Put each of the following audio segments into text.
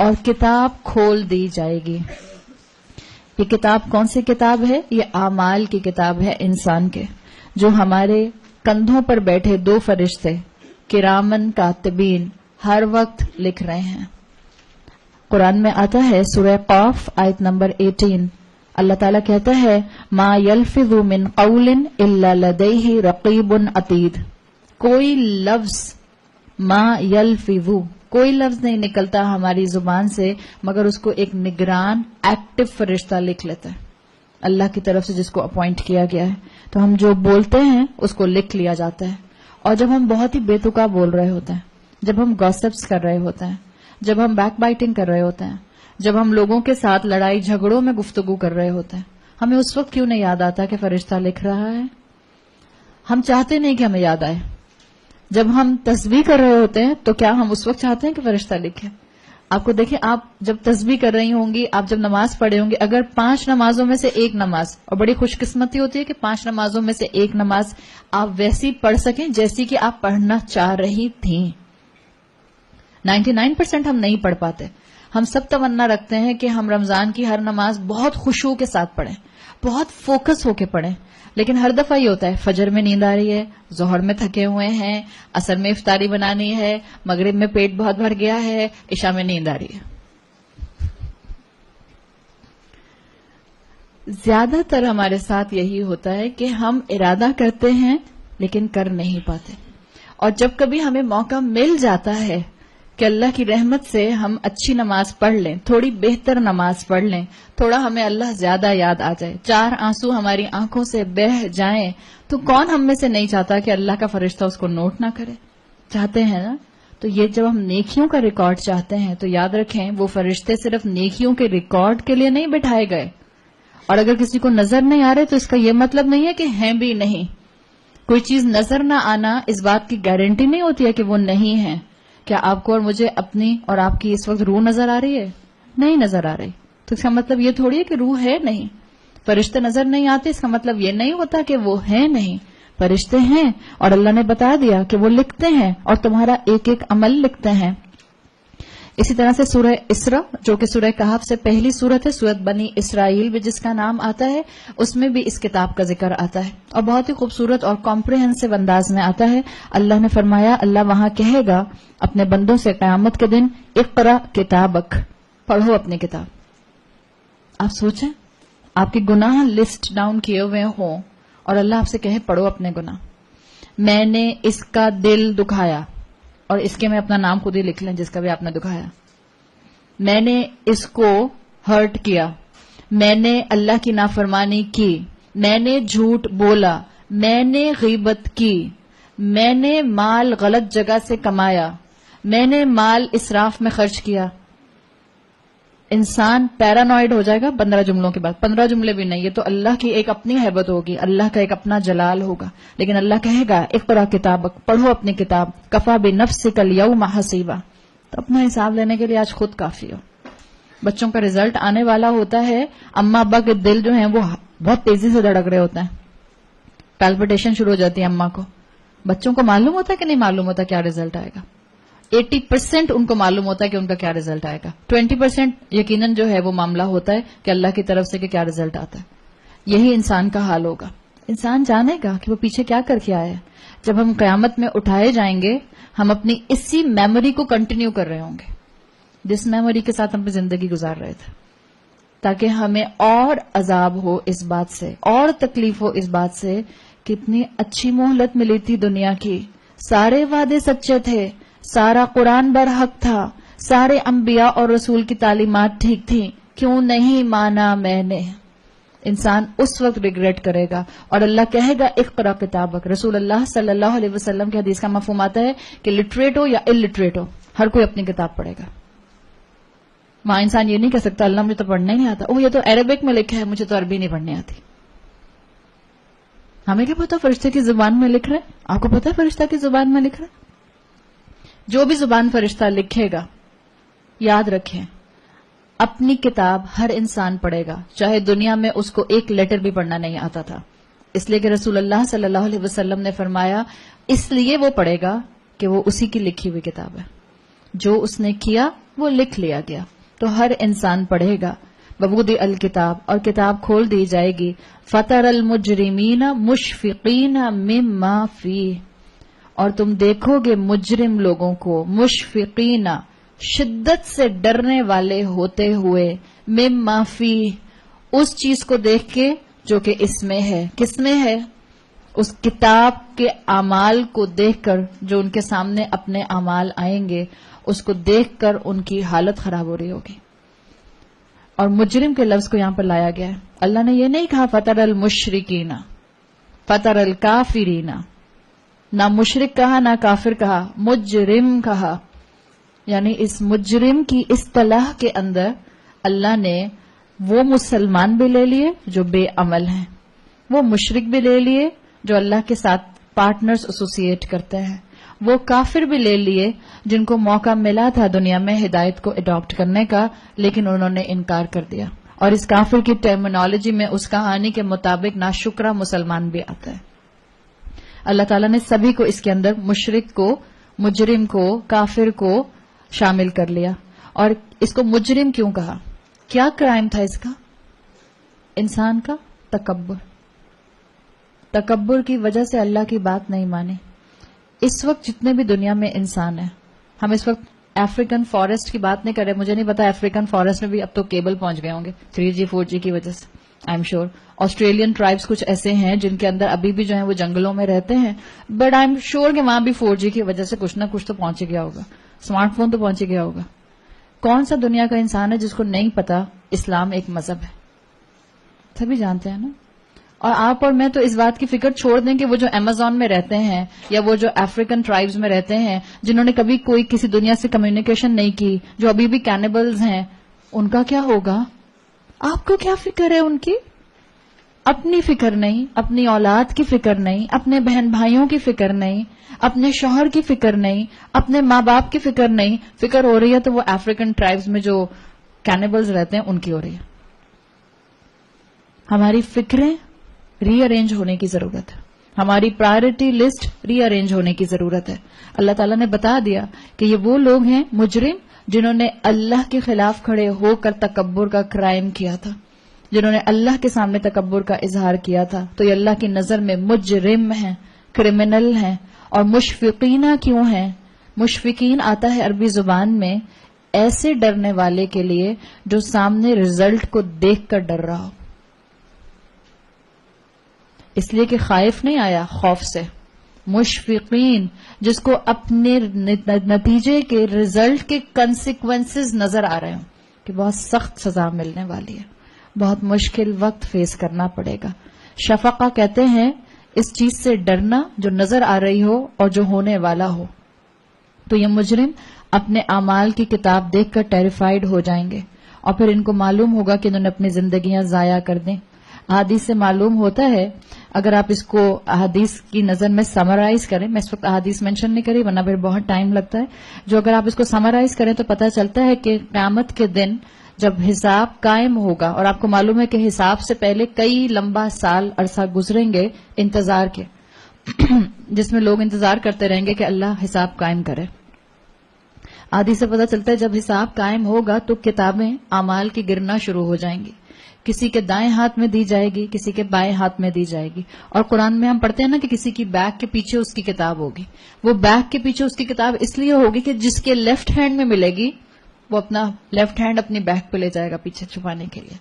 اور کتاب کھول دی جائے گی. یہ کتاب کون سی کتاب ہے؟ یہ اعمال کی کتاب ہے انسان کے، جو ہمارے کندھوں پر بیٹھے دو فرشتے کرامن کاتبین ہر وقت لکھ رہے ہیں. قرآن میں آتا ہے سورہ قاف آیت نمبر 18، اللہ تعالیٰ کہتا ہے ما یلفظ من قول الا لدیہ رقیب عتید. کوئی لفظ، ما یلفظ، کوئی لفظ نہیں نکلتا ہماری زبان سے مگر اس کو ایک نگران ایکٹیو فرشتہ لکھ لیتا ہے، اللہ کی طرف سے جس کو اپوائنٹ کیا گیا ہے. تو ہم جو بولتے ہیں اس کو لکھ لیا جاتا ہے. اور جب ہم بہت ہی بے تکا بول رہے ہوتے ہیں، جب ہم گاسپس کر رہے ہوتے ہیں، جب ہم بیک بائٹنگ کر رہے ہوتے ہیں، جب ہم لوگوں کے ساتھ لڑائی جھگڑوں میں گفتگو کر رہے ہوتے ہیں، ہمیں اس وقت کیوں نہیں یاد آتا کہ فرشتہ لکھ رہا ہے؟ ہم چاہتے نہیں کہ ہمیں یاد آئے. جب ہم تسبیح کر رہے ہوتے ہیں تو کیا ہم اس وقت چاہتے ہیں کہ فرشتہ لکھے؟ آپ کو دیکھیں، آپ جب تسبیح کر رہی ہوں گی، آپ جب نماز پڑھے ہوں گے، اگر 5 نمازوں میں سے ایک نماز، اور بڑی خوش قسمتی ہوتی ہے کہ 5 نمازوں میں سے ایک نماز آپ ویسی پڑھ سکیں جیسی کہ آپ پڑھنا چاہ رہی تھیں. 99% ہم نہیں پڑھ پاتے. ہم سب تمنا رکھتے ہیں کہ ہم رمضان کی ہر نماز بہت خشوع کے ساتھ پڑھیں، بہت فوکس ہو کے پڑھیں. لیکن ہر دفعہ یہ ہوتا ہے فجر میں نیند آ رہی ہے، ظہر میں تھکے ہوئے ہیں، عصر میں افطاری بنانی ہے، مغرب میں پیٹ بہت بھر گیا ہے، عشاء میں نیند آ رہی ہے. زیادہ تر ہمارے ساتھ یہی ہوتا ہے کہ ہم ارادہ کرتے ہیں لیکن کر نہیں پاتے. اور جب کبھی ہمیں موقع مل جاتا ہے کہ اللہ کی رحمت سے ہم اچھی نماز پڑھ لیں، تھوڑی بہتر نماز پڑھ لیں، تھوڑا ہمیں اللہ زیادہ یاد آ جائے، 4 آنسو ہماری آنکھوں سے بہہ جائیں، تو کون ہم میں سے نہیں چاہتا کہ اللہ کا فرشتہ اس کو نوٹ نہ کرے؟ چاہتے ہیں نا؟ تو یہ جب ہم نیکیوں کا ریکارڈ چاہتے ہیں تو یاد رکھیں وہ فرشتے صرف نیکیوں کے ریکارڈ کے لیے نہیں بٹھائے گئے. اور اگر کسی کو نظر نہیں آ رہے تو اس کا یہ مطلب نہیں ہے کہ ہیں بھی نہیں. کوئی چیز نظر نہ آنا اس بات کی گارنٹی نہیں ہوتی ہے کہ وہ نہیں ہے. کیا آپ کو اور مجھے اپنی اور آپ کی اس وقت روح نظر آ رہی ہے؟ نہیں نظر آ رہی. تو اس کا مطلب یہ تھوڑی ہے کہ روح ہے نہیں. فرشتے نظر نہیں آتے، اس کا مطلب یہ نہیں ہوتا کہ وہ ہیں نہیں. فرشتے ہیں اور اللہ نے بتا دیا کہ وہ لکھتے ہیں اور تمہارا ایک ایک عمل لکھتے ہیں. اسی طرح سے سورہ اسراء جو کہ سورہ کہف سے پہلی سورت ہے، سورت بنی اسرائیل بھی جس کا نام آتا ہے، اس میں بھی اس کتاب کا ذکر آتا ہے اور بہت ہی خوبصورت اور کمپریہنسو انداز میں آتا ہے. اللہ نے فرمایا، اللہ وہاں کہے گا اپنے بندوں سے قیامت کے دن، اقرا کتابک، پڑھو اپنی کتاب. آپ سوچیں آپ کے گناہ لسٹ ڈاؤن کیے ہوئے ہوں اور اللہ آپ سے کہے پڑھو اپنے گناہ. میں نے اس کا دل دکھایا، اور اس کے میں اپنا نام خود ہی لکھ لیں جس کا بھی آپ نے دکھایا. میں نے اس کو ہرٹ کیا، میں نے اللہ کی نافرمانی کی، میں نے جھوٹ بولا، میں نے غیبت کی، میں نے مال غلط جگہ سے کمایا، میں نے مال اسراف میں خرچ کیا. انسان پیرانوائڈ ہو جائے گا 15 جملوں کے بعد. 15 جملے بھی نہیں، یہ تو اللہ کی ایک اپنی ہیبت ہوگی، اللہ کا ایک اپنا جلال ہوگا. لیکن اللہ کہے گا اقرا کتابک، پڑھو اپنی کتاب، کفا بنفسک الیوم حسیبا. تو اپنا حساب لینے کے لیے آج خود کافی ہو. بچوں کا رزلٹ آنے والا ہوتا ہے، اما ابا کے دل جو ہیں وہ بہت تیزی سے دھڑک رہے ہوتے ہیں، پیلپٹیشن شروع ہو جاتی ہے اما کو. بچوں کو معلوم ہوتا ہے کہ نہیں معلوم ہوتا کیا رزلٹ آئے گا؟ 80% ان کو معلوم ہوتا ہے کہ ان کا کیا رزلٹ آئے گا. 20% یقیناً جو ہے وہ معاملہ ہوتا ہے کہ اللہ کی طرف سے کہ کیا رزلٹ آتا ہے. یہی انسان کا حال ہوگا. انسان جانے گا کہ وہ پیچھے کیا کر کے آیا ہے. جب ہم قیامت میں اٹھائے جائیں گے، ہم اپنی اسی میموری کو کنٹینیو کر رہے ہوں گے جس میموری کے ساتھ ہم اپنی زندگی گزار رہے تھے، تاکہ ہمیں اور عذاب ہو اس بات سے، اور تکلیف ہو اس بات سے. کتنی اچھی مہلت ملی تھی دنیا کی، سارے وعدے سچے تھے، سارا قرآن برحق تھا، سارے انبیاء اور رسول کی تعلیمات ٹھیک تھیں، کیوں نہیں مانا میں نے؟ انسان اس وقت ریگریٹ کرے گا. اور اللہ کہے گا اقرا کتابک. رسول اللہ صلی اللہ علیہ وسلم کی حدیث کا مفہوم آتا ہے کہ لٹریٹ ہو یا الٹریٹ ہو، ہر کوئی اپنی کتاب پڑھے گا. وہاں انسان یہ نہیں کہہ سکتا اللہ مجھے تو پڑھنا ہی نہیں آتا، یہ تو عربک میں لکھا ہے، مجھے تو عربی نہیں پڑھنی آتی. ہمیں کیا پتا فرشتے کی زبان میں لکھ رہے ہیں؟ آپ کو پتا فرشتہ کی زبان میں لکھ رہے ہیں؟ جو بھی زبان فرشتہ لکھے گا، یاد رکھیں اپنی کتاب ہر انسان پڑھے گا، چاہے دنیا میں اس کو ایک لیٹر بھی پڑھنا نہیں آتا تھا. اس لیے کہ رسول اللہ صلی اللہ علیہ وسلم نے فرمایا اس لیے وہ پڑھے گا کہ وہ اسی کی لکھی ہوئی کتاب ہے. جو اس نے کیا وہ لکھ لیا گیا، تو ہر انسان پڑھے گا. ووضع الکتاب، اور کتاب کھول دی جائے گی. فتر المجرمین مشفقین مما فیہ، اور تم دیکھو گے مجرم لوگوں کو مشفقین، شدت سے ڈرنے والے ہوتے ہوئے، مما فیہ، اس چیز کو دیکھ کے جو کہ اس میں ہے. کس میں ہے؟ اس کتاب کے اعمال کو دیکھ کر، جو ان کے سامنے اپنے اعمال آئیں گے اس کو دیکھ کر ان کی حالت خراب ہو رہی ہوگی. اور مجرم کے لفظ کو یہاں پر لایا گیا ہے. اللہ نے یہ نہیں کہا فطر المشرکین، فطر الکافرین، نہ مشرک کہا نہ کافر کہا، مجرم کہا. یعنی اس مجرم کی اصطلاح کے اندر اللہ نے وہ مسلمان بھی لے لیے جو بے عمل ہیں، وہ مشرک بھی لے لیے جو اللہ کے ساتھ پارٹنرز ایسوسیٹ کرتے ہیں، وہ کافر بھی لے لیے جن کو موقع ملا تھا دنیا میں ہدایت کو اڈاپٹ کرنے کا، لیکن انہوں نے انکار کر دیا. اور اس کافر کی ٹرمینالوجی میں اس کہانی کے مطابق ناشکرہ مسلمان بھی آتا ہے. اللہ تعالیٰ نے سبھی کو اس کے اندر، مشرک کو، مجرم کو، کافر کو شامل کر لیا. اور اس کو مجرم کیوں کہا؟ کیا کرائم تھا اس کا؟ انسان کا تکبر. تکبر کی وجہ سے اللہ کی بات نہیں مانی. اس وقت جتنے بھی دنیا میں انسان ہیں، ہم اس وقت افریقن فارسٹ کی بات نہیں کر رہے. مجھے نہیں پتا افریقن فارسٹ میں بھی اب تو کیبل پہنچ گئے ہوں گے 3G 4G کی وجہ سے، I am sure. Australian tribes کچھ ایسے ہیں جن کے اندر ابھی بھی جو ہیں وہ جنگلوں میں رہتے ہیں، بٹ آئی ایم شیور کہ وہاں بھی 4G کی وجہ سے کچھ نہ کچھ تو پہنچ گیا ہوگا، اسمارٹ فون تو پہنچ گیا ہوگا. کون سا دنیا کا انسان ہے جس کو نہیں پتا اسلام ایک مذہب ہے؟ سبھی جانتے ہیں نا. اور آپ اور میں تو اس بات کی فکر چھوڑ دیں کہ وہ جو امیزون میں رہتے ہیں یا وہ جو افریقن ٹرائبز میں رہتے ہیں جنہوں نے کبھی کوئی کسی دنیا سے کمیونیکیشن نہیں کی، جو ابھی بھی کینیبلز ہیں، ان کا کیا ہوگا؟ آپ کو کیا فکر ہے ان کی؟ اپنی فکر نہیں، اپنی اولاد کی فکر نہیں، اپنے بہن بھائیوں کی فکر نہیں، اپنے شوہر کی فکر نہیں، اپنے ماں باپ کی فکر نہیں. فکر ہو رہی ہے تو وہ افریقن ٹرائبز میں جو کینیبلز رہتے ہیں ان کی ہو رہی ہے. ہماری فکریں ری ارینج ہونے کی ضرورت ہے، ہماری پرائرٹی لسٹ ری ارینج ہونے کی ضرورت ہے. اللہ تعالیٰ نے بتا دیا کہ یہ وہ لوگ ہیں مجرم جنہوں نے اللہ کے خلاف کھڑے ہو کر تکبر کا کرائم کیا تھا، جنہوں نے اللہ کے سامنے تکبر کا اظہار کیا تھا. تو یہ اللہ کی نظر میں مجرم ہیں، کرمنل ہیں. اور مشفقین کیوں ہیں؟ مشفقین آتا ہے عربی زبان میں ایسے ڈرنے والے کے لیے جو سامنے رزلٹ کو دیکھ کر ڈر رہا ہو. اس لیے کہ خائف نہیں آیا خوف سے. مشفقین جس کو اپنے نتیجے کے رزلٹ کے کنسیکوینسز نظر آ رہے ہوں کہ بہت سخت سزا ملنے والی ہے، بہت مشکل وقت فیس کرنا پڑے گا. شفقہ کہتے ہیں اس چیز سے ڈرنا جو نظر آ رہی ہو اور جو ہونے والا ہو. تو یہ مجرم اپنے اعمال کی کتاب دیکھ کر ٹیریفائیڈ ہو جائیں گے، اور پھر ان کو معلوم ہوگا کہ انہوں نے اپنی زندگیاں ضائع کر دیں. احادیث سے معلوم ہوتا ہے، اگر آپ اس کو احادیث کی نظر میں سمرائز کریں، میں اس وقت احادیث مینشن نہیں کری ورنہ پھر بہت ٹائم لگتا ہے، جو اگر آپ اس کو سمرائز کریں تو پتہ چلتا ہے کہ قیامت کے دن جب حساب قائم ہوگا، اور آپ کو معلوم ہے کہ حساب سے پہلے کئی لمبا سال عرصہ گزریں گے انتظار کے جس میں لوگ انتظار کرتے رہیں گے کہ اللہ حساب قائم کرے. احادیث سے پتہ چلتا ہے جب حساب قائم ہوگا تو کتابیں اعمال کی گرنا شروع ہو جائیں گی. کسی کے دائیں ہاتھ میں دی جائے گی، کسی کے بائیں ہاتھ میں دی جائے گی. اور قرآن میں ہم پڑھتے ہیں نا کہ کسی کی بیک کے پیچھے اس کی کتاب ہوگی. وہ بیک کے پیچھے اس کی کتاب اس لیے ہوگی کہ جس کے لیفٹ ہینڈ میں ملے گی وہ اپنا لیفٹ ہینڈ اپنی بیک پہ لے جائے گا پیچھے چھپانے کے لیے.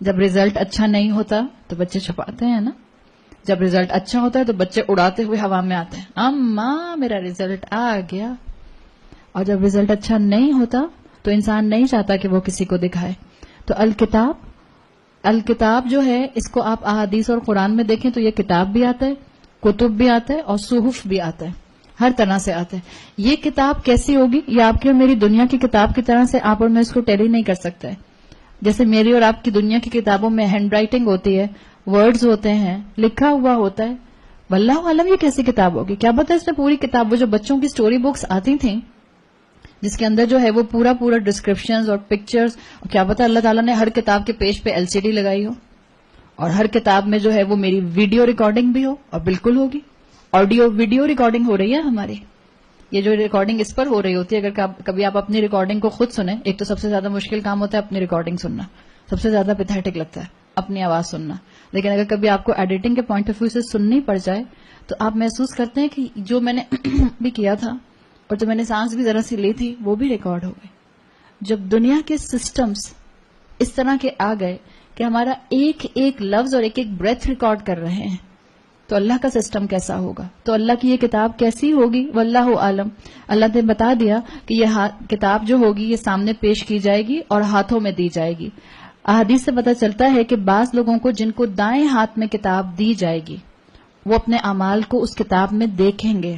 جب رزلٹ اچھا نہیں ہوتا تو بچے چھپاتے ہیں نا، جب رزلٹ اچھا ہوتا ہے تو بچے اڑاتے ہوئے ہوا میں آتے ہیں، اماں میرا رزلٹ آ گیا. اور جب رزلٹ اچھا نہیں ہوتا تو انسان نہیں چاہتا کہ وہ کسی کو دکھائے. تو الکتاب جو ہے اس کو آپ احادیث اور قرآن میں دیکھیں تو یہ کتاب بھی آتا ہے، کتب بھی آتا ہے اور صحف بھی آتا ہے، ہر طرح سے آتا ہے. یہ کتاب کیسی ہوگی؟ یہ آپ کی اور میری دنیا کی کتاب کی طرح سے آپ اور میں اس کو ٹیلی نہیں کر سکتے. جیسے میری اور آپ کی دنیا کی کتابوں میں ہینڈ رائٹنگ ہوتی ہے، ورڈز ہوتے ہیں، لکھا ہوا ہوتا ہے. واللہ عالم یہ کیسی کتاب ہوگی؟ کیا پتہ اس میں پوری کتاب، وہ جو بچوں کی سٹوری بکس آتی تھیں جس کے اندر جو ہے وہ پورا ڈسکرپشنز اور پکچرز، کیا پتہ اللہ تعالیٰ نے ہر کتاب کے پیج پہ LCD لگائی ہو، اور ہر کتاب میں جو ہے وہ میری ویڈیو ریکارڈنگ بھی ہو، اور بالکل ہوگی، آڈیو ویڈیو ریکارڈنگ ہو رہی ہے ہماری. یہ جو ریکارڈنگ اس پر ہو رہی ہوتی ہے، اگر کبھی آپ اپنی ریکارڈنگ کو خود سنیں، ایک تو سب سے زیادہ مشکل کام ہوتا ہے اپنی ریکارڈنگ سننا، سب سے زیادہ پیتھیٹک لگتا ہے اپنی آواز سننا، لیکن اگر کبھی آپ کو ایڈیٹنگ کے پوائنٹ آف ویو سے سننی پڑ جائے تو آپ محسوس کرتے ہیں کہ جو میں نے بھی کیا تھا اور جو میں نے سانس بھی ذرا سی لی تھی وہ بھی ریکارڈ ہو گئی. جب دنیا کے سسٹمز اس طرح کے آ گئے کہ ہمارا ایک ایک لفظ اور ایک ایک بریتھ ریکارڈ کر رہے ہیں، تو اللہ کا سسٹم کیسا ہوگا، تو اللہ کی یہ کتاب کیسی ہوگی، واللہ عالم. اللہ نے بتا دیا کہ یہ کتاب جو ہوگی یہ سامنے پیش کی جائے گی اور ہاتھوں میں دی جائے گی. احادیث سے پتہ چلتا ہے کہ بعض لوگوں کو جن کو دائیں ہاتھ میں کتاب دی جائے گی وہ اپنے اعمال کو اس کتاب میں دیکھیں گے،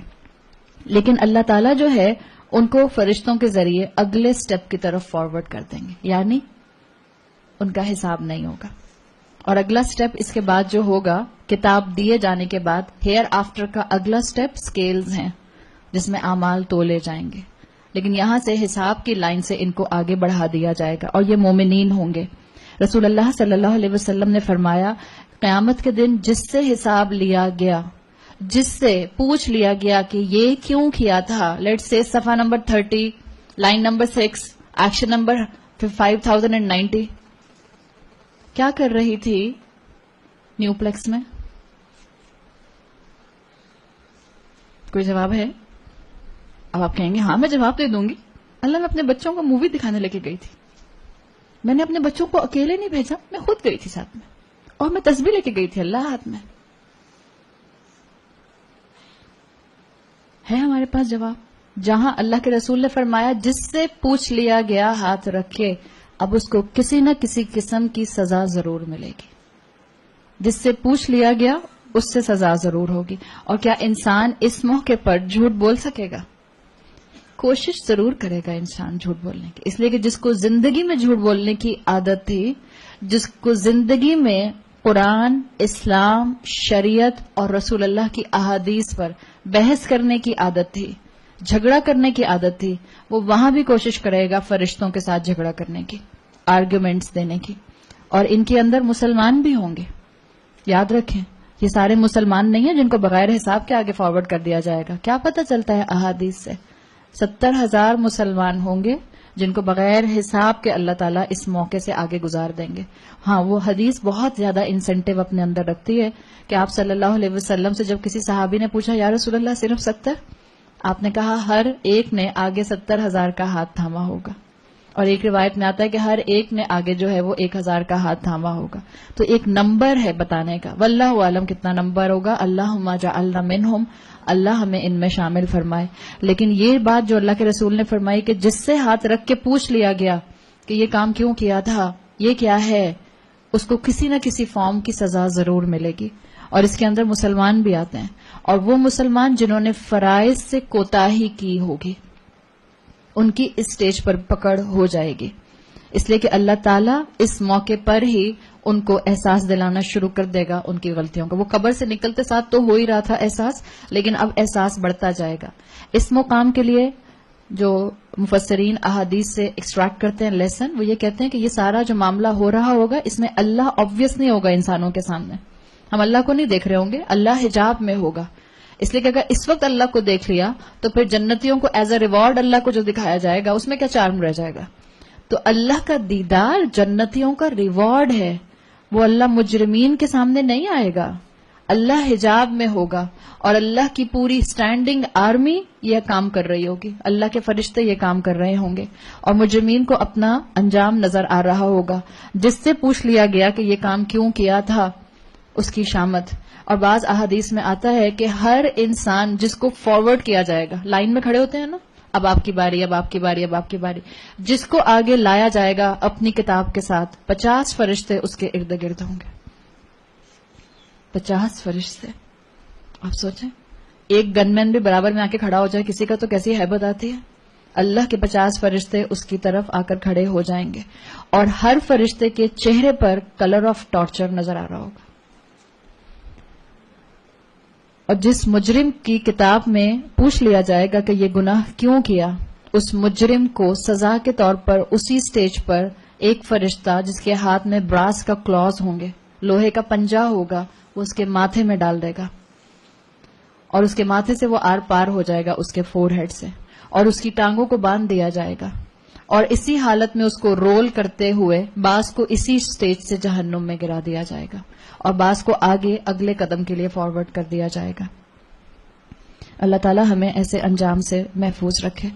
لیکن اللہ تعالیٰ جو ہے ان کو فرشتوں کے ذریعے اگلے سٹیپ کی طرف فارورڈ کر دیں گے، یعنی ان کا حساب نہیں ہوگا. اور اگلا سٹیپ اس کے بعد جو ہوگا، کتاب دیے جانے کے بعد ہیئر آفٹر کا اگلا سٹیپ سکیلز ہیں جس میں اعمال تولے جائیں گے، لیکن یہاں سے حساب کی لائن سے ان کو آگے بڑھا دیا جائے گا اور یہ مومنین ہوں گے. رسول اللہ صلی اللہ علیہ وسلم نے فرمایا قیامت کے دن جس سے حساب لیا گیا، جس سے پوچھ لیا گیا کہ یہ کیوں کیا تھا، لیٹ سے صفحہ number 30 line number 6 action number 5090، کیا کر رہی تھی نیو پلیکس میں؟ کوئی جواب ہے؟ اب آپ کہیں گے ہاں میں جواب دے دوں گی. اللہ میں اپنے بچوں کو مووی دکھانے لے کے گئی تھی، میں نے اپنے بچوں کو اکیلے نہیں بھیجا، میں خود گئی تھی ساتھ میں، اور میں تسبیح لے کے گئی تھی اللہ ہاتھ میں. ہے ہمارے پاس جواب؟ جہاں اللہ کے رسول نے فرمایا جس سے پوچھ لیا گیا ہاتھ رکھے، اب اس کو کسی نہ کسی قسم کی سزا ضرور ملے گی. جس سے پوچھ لیا گیا اس سے سزا ضرور ہوگی. اور کیا انسان اس موقع پر جھوٹ بول سکے گا؟ کوشش ضرور کرے گا انسان جھوٹ بولنے کی، اس لیے کہ جس کو زندگی میں جھوٹ بولنے کی عادت تھی، جس کو زندگی میں قرآن، اسلام، شریعت اور رسول اللہ کی احادیث پر بحث کرنے کی عادت تھی، جھگڑا کرنے کی عادت تھی، وہ وہاں بھی کوشش کرے گا فرشتوں کے ساتھ جھگڑا کرنے کی، آرگیومنٹس دینے کی. اور ان کے اندر مسلمان بھی ہوں گے. یاد رکھیں یہ سارے مسلمان نہیں ہیں جن کو بغیر حساب کے آگے فارورڈ کر دیا جائے گا. کیا پتہ چلتا ہے احادیث سے 70,000 مسلمان ہوں گے جن کو بغیر حساب کے اللہ تعالیٰ اس موقع سے آگے گزار دیں گے. ہاں وہ حدیث بہت زیادہ انسینٹیو اپنے اندر رکھتی ہے کہ آپ صلی اللہ علیہ وسلم سے جب کسی صحابی نے پوچھا یا رسول اللہ صرف 70، آپ نے کہا ہر ایک نے آگے 70,000 کا ہاتھ تھاما ہوگا. اور ایک روایت میں آتا ہے کہ ہر ایک نے آگے جو ہے وہ 1,000 کا ہاتھ تھاما ہوگا. تو ایک نمبر ہے بتانے کا، واللہ عالم کتنا نمبر ہوگا. اللہم جعلنا منہم، اللہ ہمیں ان میں شامل فرمائے. لیکن یہ بات جو اللہ کے رسول نے فرمائی کہ جس سے ہاتھ رکھ کے پوچھ لیا گیا کہ یہ کام کیوں کیا تھا، یہ کیا ہے، اس کو کسی نہ کسی فارم کی سزا ضرور ملے گی. اور اس کے اندر مسلمان بھی آتے ہیں، اور وہ مسلمان جنہوں نے فرائض سے کوتاہی کی ہوگی ان کی اس سٹیج پر پکڑ ہو جائے گی. اس لیے کہ اللہ تعالیٰ اس موقع پر ہی ان کو احساس دلانا شروع کر دے گا ان کی غلطیوں کا. وہ قبر سے نکلتے ساتھ تو ہو ہی رہا تھا احساس، لیکن اب احساس بڑھتا جائے گا. اس مقام کے لیے جو مفسرین احادیث سے ایکسٹریکٹ کرتے ہیں لیسن، وہ یہ کہتے ہیں کہ یہ سارا جو معاملہ ہو رہا ہوگا اس میں اللہ آبویس نہیں ہوگا انسانوں کے سامنے. ہم اللہ کو نہیں دیکھ رہے ہوں گے، اللہ حجاب میں ہوگا. اس لیے کہ اگر اس وقت اللہ کو دیکھ لیا تو پھر جنتیوں کو ایز اے ریوارڈ اللہ کو جو دکھایا جائے گا اس میں کیا چارم رہ جائے گا. تو اللہ کا دیدار جنتیوں کا ریوارڈ ہے، وہ اللہ مجرمین کے سامنے نہیں آئے گا، اللہ حجاب میں ہوگا. اور اللہ کی پوری اسٹینڈنگ آرمی یہ کام کر رہی ہوگی، اللہ کے فرشتے یہ کام کر رہے ہوں گے، اور مجرمین کو اپنا انجام نظر آ رہا ہوگا. جس سے پوچھ لیا گیا کہ یہ کام کیوں کیا تھا، اس کی شامت. اور بعض احادیث میں آتا ہے کہ ہر انسان جس کو فارورڈ کیا جائے گا، لائن میں کھڑے ہوتے ہیں نا، اب آپ کی باری، اب آپ کی باری، اب آپ کی باری، جس کو آگے لایا جائے گا اپنی کتاب کے ساتھ 50 فرشتے اس کے ارد گرد ہوں گے. 50 فرشتے، آپ سوچیں ایک گن مین بھی برابر میں آ کے کھڑا ہو جائے کسی کا تو کیسی ہیبت آتی ہے. اللہ کے 50 فرشتے اس کی طرف آ کر کھڑے ہو جائیں گے، اور ہر فرشتے کے چہرے پر کلر آف ٹارچر نظر آ رہا ہوگا. اور جس مجرم کی کتاب میں پوچھ لیا جائے گا کہ یہ گناہ کیوں کیا، اس مجرم کو سزا کے طور پر اسی سٹیج پر ایک فرشتہ جس کے ہاتھ میں براس کا کلاز ہوں گے، لوہے کا پنجہ ہوگا، وہ اس کے ماتھے میں ڈال دے گا. اور اس کے ماتھے سے وہ آر پار ہو جائے گا اس کے فور ہیڈ سے، اور اس کی ٹانگوں کو باندھ دیا جائے گا، اور اسی حالت میں اس کو رول کرتے ہوئے بعض کو اسی سٹیج سے جہنم میں گرا دیا جائے گا، اور بعض کو آگے اگلے قدم کے لیے فارورڈ کر دیا جائے گا۔ اللہ تعالی ہمیں ایسے انجام سے محفوظ رکھے۔